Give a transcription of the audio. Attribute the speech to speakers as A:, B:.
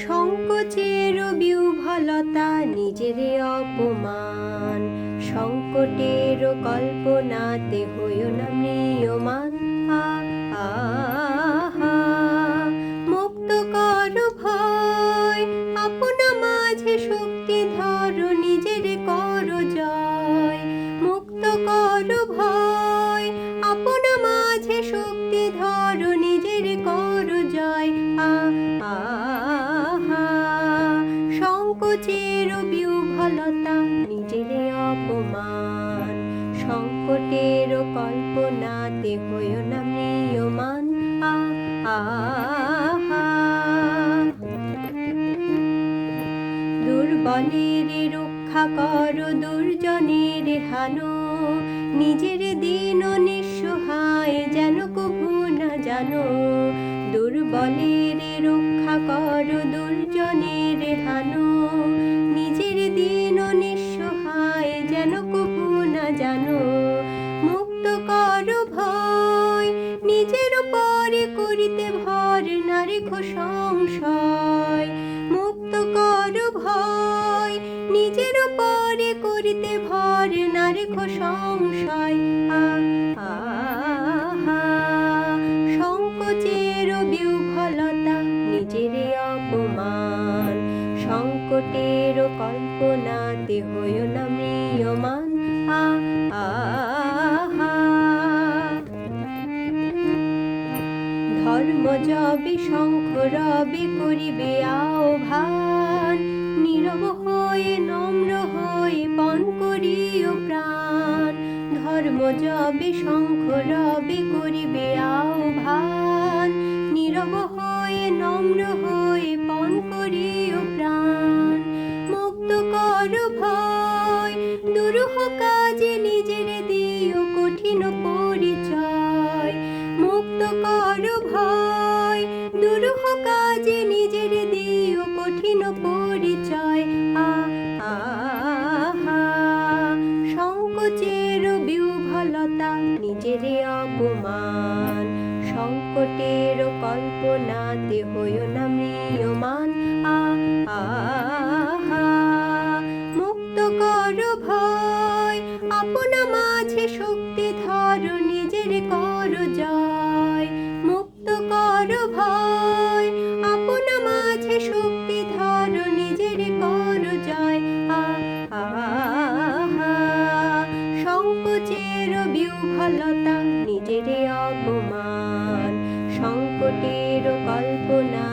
A: সংকোচের বিহ্বলতা নিজের অপমান, সংকটের কল্পনাতে হইও না ম্রিয়মান। আহা, মুক্ত কর ভয়, আপনা মাঝে শক্তি ধর, নিজের কর জয়। মুক্ত কর ভয়, আপনা মাঝে শক্তি ধর, নিজের কর জয়। সংকোচের বিহ্বলতা নিজের অপমান, সংকটের কল্পনাতে হইও না ম্রিয়মান। দুর্বলের রক্ষা কর, দুর্জনের হানো, নিজের দিন নিঃসহায় যেন কভু না জানো। দুর্বলের রক্ষা কর, দুর্জনের হানো, নিজের দিন নিঃসহায় যেন কভু না জানো। মুক্ত কর ভয়, নিজের পরে করিতে ভর, না রেখো সংশয়। মুক্ত কর ভয়, নিজের পরে করিতে ভর, না রেখো সংশয়। সংকোচের বিহ্বলতা নিজের অপমান, সংকটের কল্পনাতে হইও না ম্রিয়মান। ধর্ম যবে শঙ্খ রবে করিবে আহ্বান, নীরব হয়ে নম্র হয়ে পণ করিও প্রাণ। ধর্ম যবে শঙ্খ রবে করিবে আহ্বান, নীরব হয়ে নম্র হয়ে পণ করিও প্রাণ। মুক্ত কর ভয়, দুরূহ কাজে নিজের দিও কঠিন পরিচয়। মুক্ত কর ভয়, দুরূহ কাজে নিজের দিও কঠিন পরিচয়। সংকোচের বিহ্বলতা নিজের অপমান, সংকটের কল্পনাতে হইও না ম্রিয়মান। মুক্ত কর ভয়, আপনা মাঝে শক্তি ধর, নিজের কর জয়। মুক্ত কর ভয়, আপনা মাঝে শক্তি ধর, নিজের কর জয়। সংকোচের বিহ্বলতা নিজের অপমান, সংকটের কল্পনা